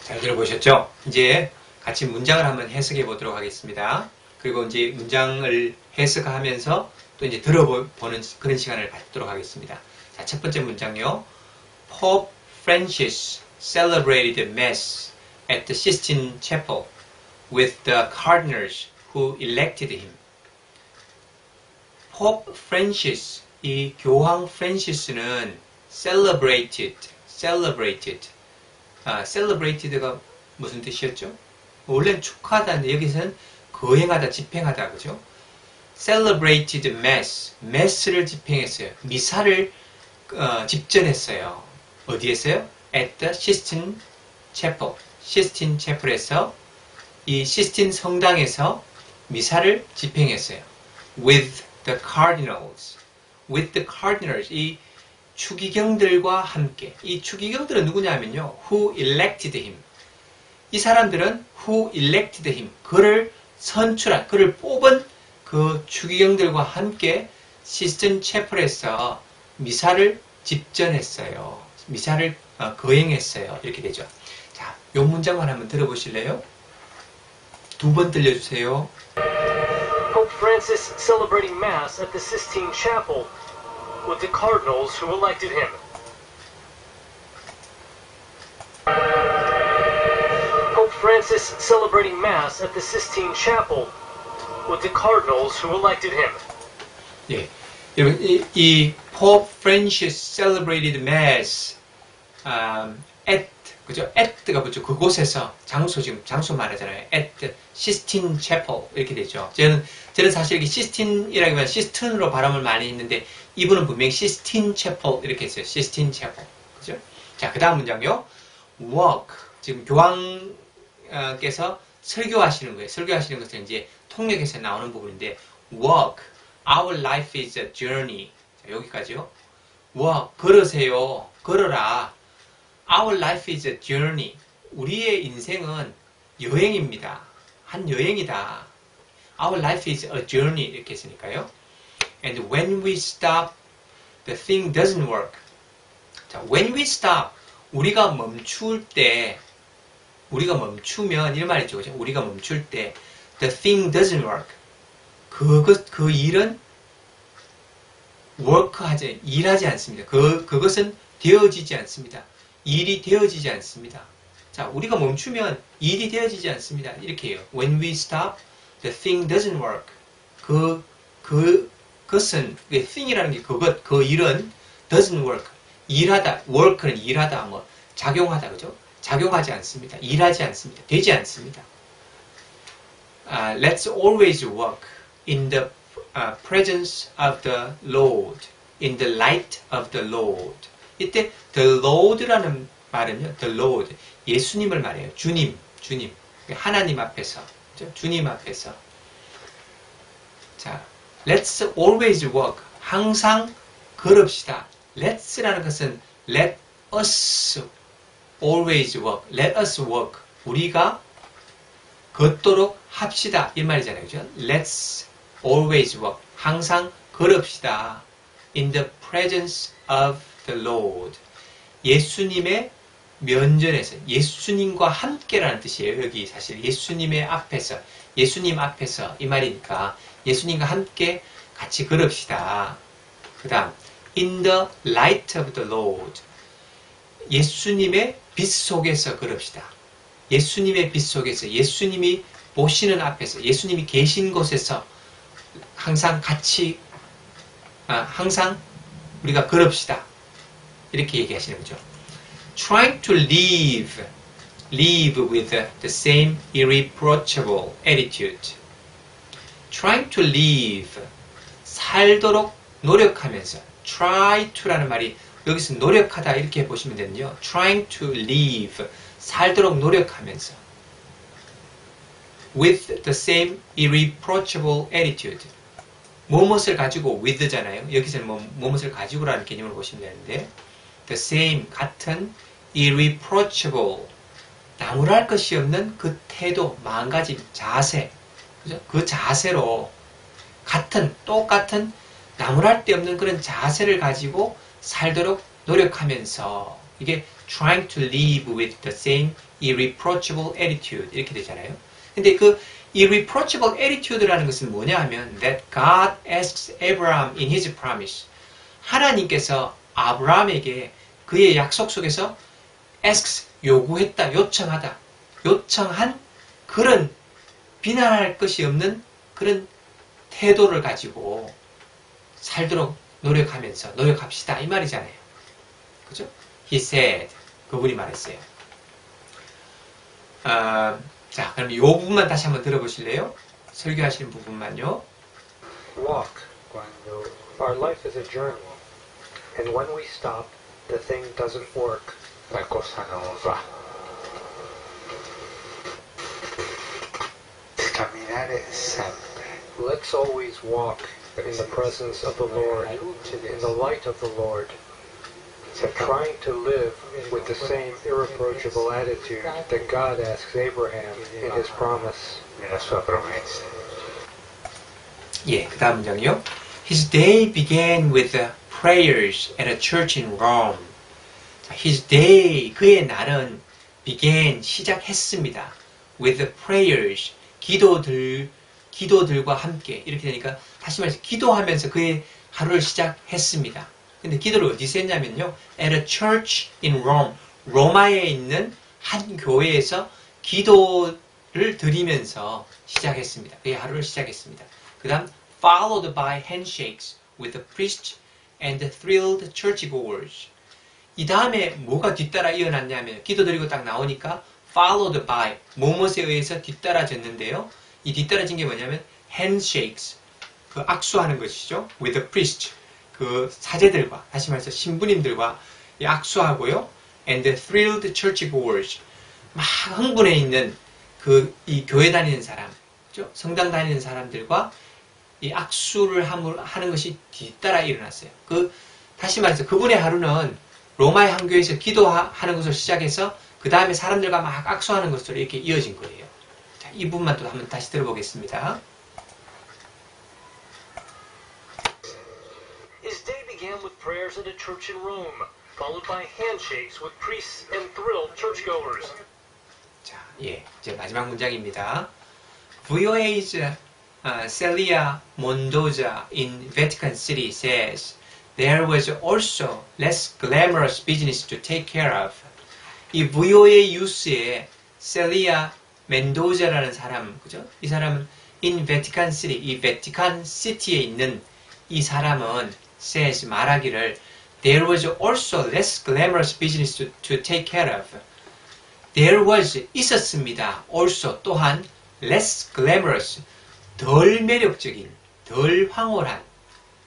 잘 들어보셨죠? 이제 같이 문장을 한번 해석해 보도록 하겠습니다. 그리고 이제 문장을 해석하면서 또 이제 들어보는 그런 시간을 갖도록 하겠습니다. 자, 첫 번째 문장요. Pope Francis celebrated Mass at the Sistine Chapel with the cardinals who elected him. Pope Francis, 이 교황 프란시스는 celebrated가 무슨 뜻이었죠? 원래는 축하하다는데 여기서는 거행하다, 집행하다, 그죠? celebrated mass를 집행했어요. 미사를 집전했어요. 어디에서요? at the Sistine Chapel에서 이 시스틴 성당에서 미사를 집행했어요. with the cardinals, 이 추기경들과 함께. 이 추기경들은 누구냐면요. who elected him. 이 사람들은 who elected him. 그를 뽑은 그 추기경들과 함께 시스틴 채플에서 미사를 집전했어요. 미사를 거행했어요. 이렇게 되죠. 자, 이 문장만 한번 들어보실래요? 두 번 들려주세요. Pope Francis celebrating Mass at the Sistine Chapel with the cardinals who elected him. Pope Francis celebrating Mass at the Sistine Chapel with the cardinals who elected him. 예, 여러분 이 Pope Francis celebrated Mass at 그죠? at가 뭐죠? 그곳에서 장소 말하잖아요. at the Sistine Chapel 이렇게 되죠. 저는 사실 이렇게 시스틴이라기보다 시스틴으로 발음을 많이 했는데 이분은 분명히 Sistine Chapel 이렇게 했어요. Sistine Chapel. 그죠? 자, 그 다음 문장요. walk. 지금 교황께서 설교하시는 거예요. 설교하시는 것은 이제 통역에서 나오는 부분인데 walk. Our life is a journey. 자, 여기까지요. walk. 걸으세요. 걸어라. Our life is a journey. 우리의 인생은 여행입니다. 한 여행이다. Our life is a journey. 이렇게 했으니까요. And when we stop, the thing doesn't work. 자, when we stop, 우리가 멈추면 이런 말이죠. 그죠? 우리가 멈출 때, the thing doesn't work. 그 일은 일하지 않습니다. 그것은 되어지지 않습니다. 일이 되어지지 않습니다. 자, 우리가 멈추면 일이 되어지지 않습니다. 이렇게 해요. When we stop, the thing doesn't work. 그것은, thing이라는 게 그 일은 doesn't work. 일하다, work는 일하다, 작용하다, 그죠? 작용하지 않습니다. 일하지 않습니다. 되지 않습니다. Let's always walk in the presence of the Lord, in the light of the Lord. 이때 the Lord라는 말은요, the Lord, 예수님을 말해요. 주님, 하나님 앞에서, 주님 앞에서. 자, let's always walk, 항상 걸읍시다. let's라는 것은 let us always walk, let us walk, 우리가 걷도록 합시다. 이 말이잖아요. 그죠? Let's always walk, 항상 걸읍시다. In the presence of the Lord. 예수님의 면전에서, 예수님과 함께라는 뜻이에요. 여기 사실 예수님 앞에서 이 말이니까 예수님과 함께 같이 걸읍시다. 그 다음 in the light of the Lord. 예수님의 빛 속에서 걸읍시다. 예수님의 빛 속에서, 예수님이 보시는 앞에서, 예수님이 계신 곳에서 항상 우리가 걸읍시다. 이렇게 얘기하시는 거죠. Trying to live with the same irreproachable attitude. Trying to live, 살도록 노력하면서. Try to라는 말이 여기서 노력하다 이렇게 보시면 되는데요. Trying to live, 살도록 노력하면서. With the same irreproachable attitude. 무엇을 가지고 with잖아요. 여기서는 무엇을 가지고라는 개념으로 보시면 되는데 the same, 같은 irreproachable, 나무랄 것이 없는 그 태도, 마음가짐, 자세, 그죠? 그 자세로 똑같은 나무랄 데 없는 그런 자세를 가지고 살도록 노력하면서 이게 trying to live with the same irreproachable attitude 이렇게 되잖아요. 근데 그 irreproachable attitude라는 것은 뭐냐 하면 that God asks Abraham in his promise. 하나님께서 아브라함에게 그의 약속 속에서 asks 요구했다, 요청한 그런 비난할 것이 없는 그런 태도를 가지고 살도록 노력합시다 이 말이잖아요. 그죠? He said 그분이 말했어요. 자, 그럼 이 부분만 다시 한번 들어보실래요? 설교하시는 부분만요. Walk. Our life is a journey. And when we stop, the thing doesn't work. La cosa no va. Camminare sempre. Let's always walk in the presence of the Lord, in the light of the Lord, trying to live with the same irreproachable attitude that God asks Abraham in his promise. Nella sua promessa. 예, 그 다음 문장이요. His day began with the prayers at a church in Rome. His day, 그의 날은 began, 시작했습니다. With the prayers, 기도들과 함께. 이렇게 되니까 다시 말해서 기도하면서 그의 하루를 시작했습니다. 근데 기도를 어디서 했냐면요. At a church in Rome. 로마에 있는 한 교회에서 기도를 드리면서 시작했습니다. 그의 하루를 시작했습니다. 그 다음 followed by handshakes with the priest and the thrilled churchgoers. 이 다음에 뭐가 뒤따라 이어났냐면 기도드리고 딱 나오니까 followed by 무엇에 의해서 뒤따라졌는데요. 이 뒤따라진 게 뭐냐면 handshakes 그 악수하는 것이죠. with the priest 그 사제들과 다시 말해서 신부님들과 이 악수하고요. and the thrilled churchgoers 막 흥분해 있는 이 교회 다니는 사람, 그죠? 성당 다니는 사람들과 이 악수를 하는 것이 뒤따라 일어났어요. 다시 말해서 그분의 하루는 로마의 한 교회에서 기도하는 것으로 시작해서 그 다음에 사람들과 막 악수하는 것으로 이렇게 이어진 거예요. 자, 이 부분만 또 한번 다시 들어보겠습니다. His day began with prayers at a church in Rome, followed by handshakes with priests and thrilled churchgoers. 자, 예, 이제 마지막 문장입니다. VOA's Celia Mendoza in Vatican City says there was also less glamorous business to take care of. 이 VOA 뉴스에 셀리아 멘도자라는 사람, 그죠? 이 사람은 in Vatican City, 이 베티칸 시티에 있는 이 사람은 says 말하기를 there was also less glamorous business to take care of. There was 있었습니다. also 또한 less glamorous 덜 매력적인, 덜 황홀한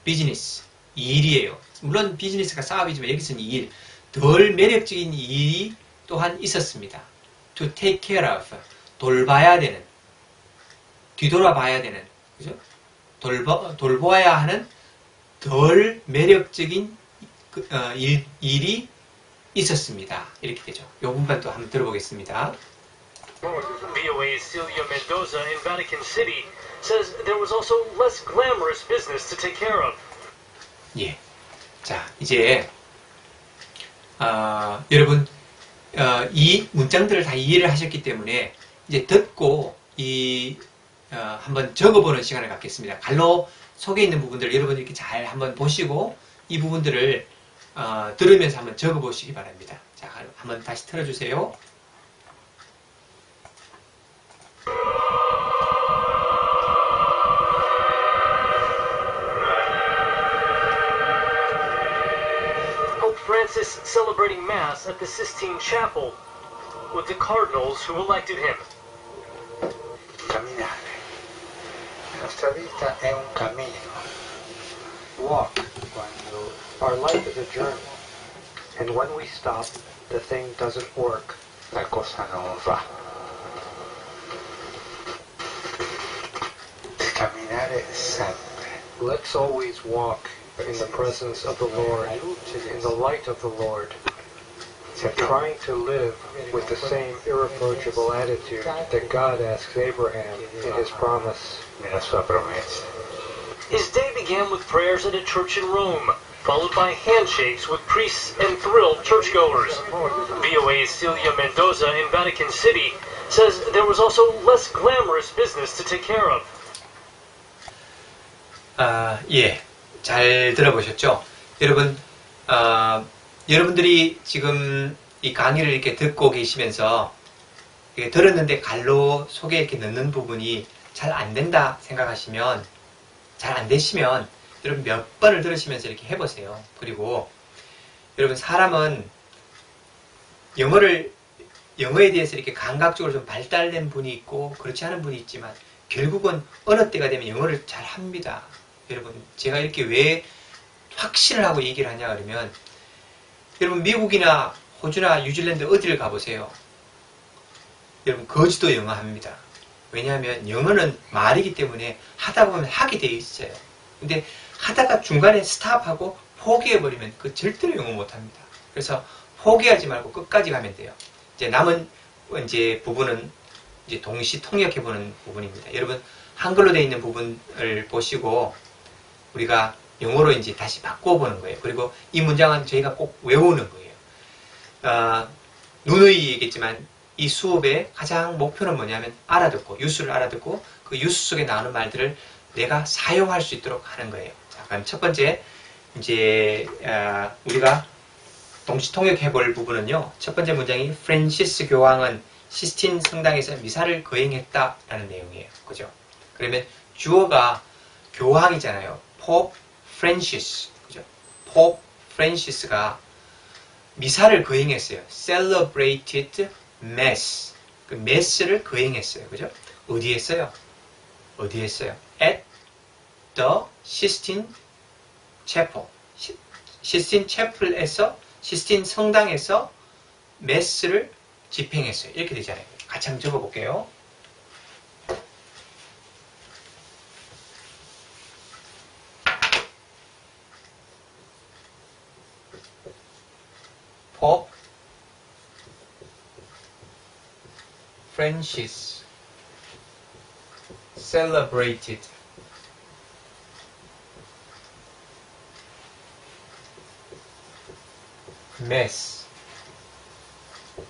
비즈니스, 일이에요. 물론 비즈니스가 사업이지만 여기서는 일, 덜 매력적인 일이 또한 있었습니다. To take care of, 돌봐야 되는, 뒤돌아봐야 되는, 그죠? 돌보아야 하는 덜 매력적인 일이 있었습니다. 이렇게 되죠. 이 부분 또 한번 들어보겠습니다. VOA's Celia Mendoza in Vatican City says there was also less glamorous business to take care of. 예. 자, 이제, 여러분, 이 문장들을 다 이해를 하셨기 때문에, 이제 듣고, 한번 적어보는 시간을 갖겠습니다. 갈로 속에 있는 부분들을 여러분 이렇게 잘 한번 보시고, 이 부분들을, 들으면서 한번 적어보시기 바랍니다. 자, 한번 다시 틀어주세요. Francis celebrating Mass at the Sistine Chapel with the cardinals who elected him. Camminare. La nostra vita è un cammino. Walk. Our life is a journey. And when we stop, the thing doesn't work. La cosa non va. Camminare sempre. Let's always walk in the presence of the Lord, in the light of the Lord, trying to live with the same irreproachable attitude that God asks Abraham in his promise. Nella sua promessa. His day began with prayers at a church in Rome, followed by handshakes with priests and thrilled churchgoers. VOA's Celia Mendoza in Vatican City says there was also less glamorous business to take care of. 예, 잘 들어보셨죠? 여러분, 여러분들이 지금 이 강의를 이렇게 듣고 계시면서 들었는데 갈로 속에 이렇게 넣는 부분이 잘 안 된다 생각하시면, 잘 안 되시면 여러분 몇 번을 들으시면서 이렇게 해보세요. 그리고 여러분 사람은 영어에 대해서 이렇게 감각적으로 좀 발달된 분이 있고 그렇지 않은 분이 있지만 결국은 어느 때가 되면 영어를 잘 합니다. 여러분 제가 이렇게 왜 확신을 하고 얘기를 하냐 그러면 여러분 미국이나 호주나 뉴질랜드 어디를 가보세요. 여러분 거지도 영어 합니다. 왜냐하면 영어는 말이기 때문에 하다 보면 하게 되어 있어요. 근데 하다가 중간에 스탑하고 포기해버리면 그 절대로 영어 못합니다. 그래서 포기하지 말고 끝까지 가면 돼요. 이제 남은 이제 부분은 이제 동시 통역해보는 부분입니다. 여러분 한글로 되어 있는 부분을 보시고 우리가 영어로 이제 다시 바꿔보는 거예요. 그리고 이 문장은 저희가 꼭 외우는 거예요. 누누이 얘기했지만 이 수업의 가장 목표는 뭐냐면 알아듣고 유수를 알아듣고 그 유수 속에 나오는 말들을 내가 사용할 수 있도록 하는 거예요. 자, 그럼 첫 번째 이제 우리가 동시 통역해 볼 부분은요. 첫 번째 문장이 프랜시스 교황은 시스틴 성당에서 미사를 거행했다라는 내용이에요. 그죠? 그러면 주어가 교황이잖아요. 포프 프랜시스. 그죠? 포프 프랜시스가 미사를 거행했어요. celebrated mass. 그 mass를 거행했어요. 그죠? 어디 했어요? 어디 했어요? at the Sistine Chapel. 시스틴 채플에서 시스틴 성당에서 메스를 집행했어요. 이렇게 되잖아요. 같이 한번 적어볼게요. Pope Francis celebrated Mass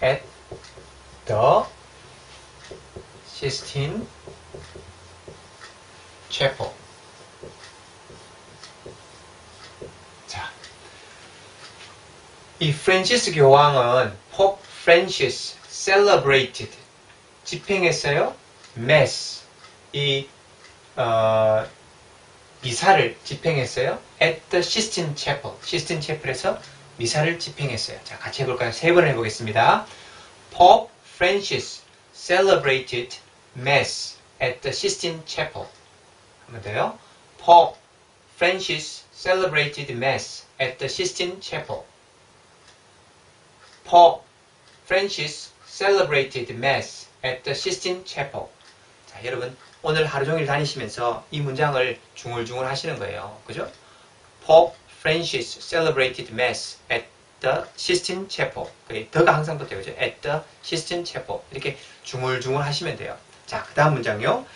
at the Sistine Chapel. 자, 이 프랜시스 교황은 Pope Francis celebrated 집행했어요. Mass 이 미사를 집행했어요. at the Sistine Chapel. 시스틴 채플에서 미사를 집행했어요. 자, 같이 해볼까요? 세 번 해보겠습니다. Pope Francis celebrated Mass at the Sistine Chapel. 한 번 더요. Pope Francis celebrated Mass at the Sistine Chapel. Pope Francis celebrated Mass at the Sistine Chapel. 자, 여러분 오늘 하루 종일 다니시면서 이 문장을 중얼중얼 하시는 거예요. 그죠? Pope Francis celebrated Mass at the Sistine Chapel. 더가 항상 붙어요. 그죠? At the Sistine Chapel. 이렇게 중얼중얼 하시면 돼요. 자, 그 다음 문장요.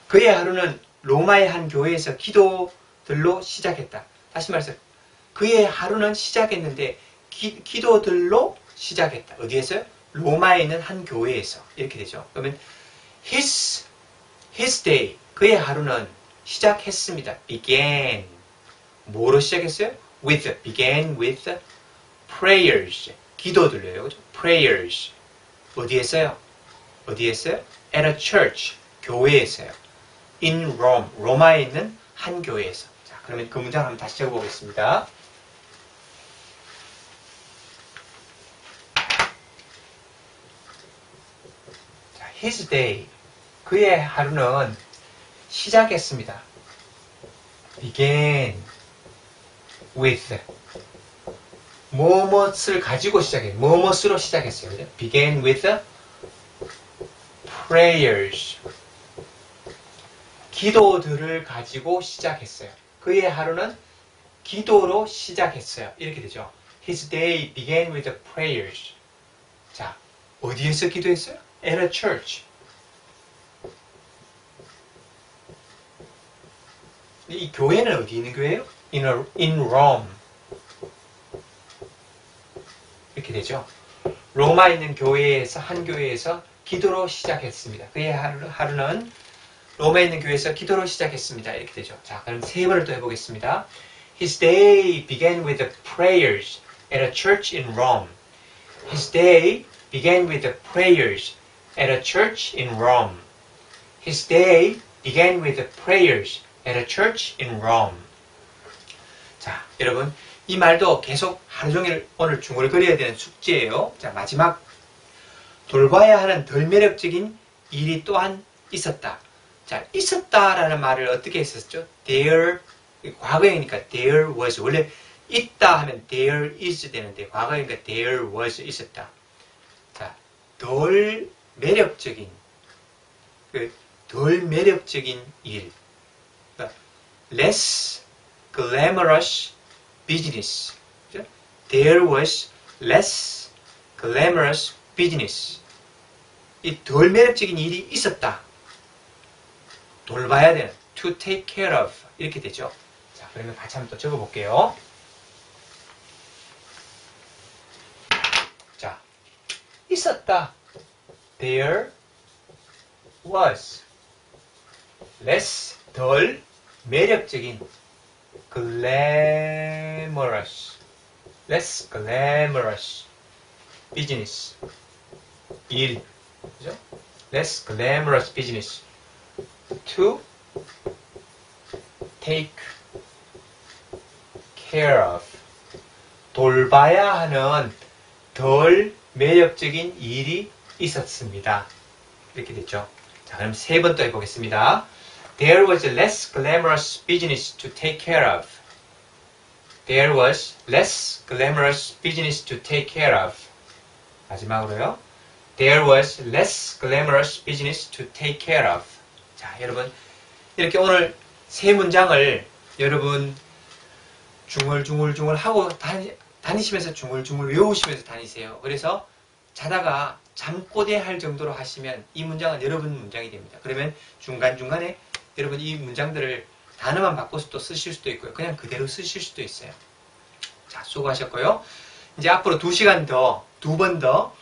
그의 하루는 로마의 한 교회에서 기도들로 시작했다. 다시 말해서 그의 하루는 시작했는데 기도들로 시작했다. 어디에서요? 로마에 있는 한 교회에서. 이렇게 되죠. 그러면 his day, 그의 하루는 시작했습니다. began. 뭐로 시작했어요? began with prayers. 기도들로요. 그죠? prayers. 어디에서요? 어디에서요? at a church. 교회에서요. in Rome. 로마에 있는 한 교회에서. 자, 그러면 그 문장 한번 다시 적어보겠습니다. 자, his day. 그의 하루는 시작했습니다. began with 뭐뭇을 가지고 시작해요. 뭐뭇으로 시작했어요. 그죠? began with prayers. 기도들을 가지고 시작했어요. 그의 하루는 기도로 시작했어요. 이렇게 되죠. His day began with prayers. 자, 어디에서 기도했어요? At a church. 이 교회는 어디 있는 교회예요? In Rome. 이렇게 되죠. 로마에 있는 교회에서 한 교회에서 기도로 시작했습니다. 그의 하루는 로마에 있는 교회에서 기도로 시작했습니다. 이렇게 되죠. 자, 그럼 세 번을 또 해보겠습니다. His day began with the prayers at a church in Rome. His day began with the prayers at a church in Rome. His day began with the prayers at a church in Rome. 자, 여러분 이 말도 계속 하루 종일 오늘 중얼거려야 되는 숙제예요. 자, 마지막 돌봐야 하는 덜 매력적인 일이 또한 있었다. 자, 있었다라는 말을 어떻게 했었죠? There, 과거형이니까 there was. 원래 있다 하면 there is 되는데 과거형이니까 there was 있었다. 자, 덜 매력적인 일. 그러니까 less glamorous business. 그죠? There was less glamorous business. 이 덜 매력적인 일이 있었다. 돌봐야 되는, to take care of. 이렇게 되죠. 자, 그러면 같이 한번 또 적어볼게요. 자, 있었다. There was less, 덜 매력적인, glamorous, less glamorous business. 일. 그죠? less glamorous business. to take care of. 돌봐야 하는 덜 매력적인 일이 있었습니다. 이렇게 됐죠. 자, 그럼 세 번 또 해보겠습니다. There was less glamorous business to take care of. There was less glamorous business to take care of. 마지막으로요. There was less glamorous business to take care of. 자, 여러분 이렇게 오늘 세 문장을 여러분 중얼중얼 하고 다니시면서 중얼중얼 외우시면서 다니세요. 그래서 자다가 잠꼬대 할 정도로 하시면 이 문장은 여러분 문장이 됩니다. 그러면 중간중간에 여러분 이 문장들을 단어만 바꿔서 또 쓰실 수도 있고요. 그냥 그대로 쓰실 수도 있어요. 자, 수고하셨고요. 이제 앞으로 2시간 더, 2번 더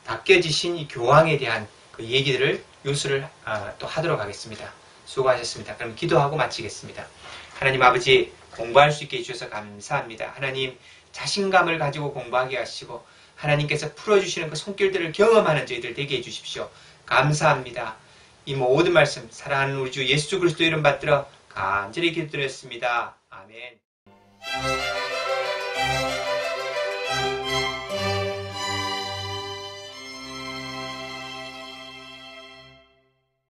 바뀌어지신 이 교황에 대한 그 얘기들을 요술을 또 하도록 하겠습니다. 수고하셨습니다. 그럼 기도하고 마치겠습니다. 하나님 아버지, 공부할 수 있게 해주셔서 감사합니다. 하나님, 자신감을 가지고 공부하게 하시고 하나님께서 풀어주시는 그 손길들을 경험하는 저희들 되게 해주십시오. 감사합니다. 이 모든 말씀 사랑하는 우리 주 예수 그리스도 이름 받들어 간절히 기도드렸습니다. 아멘.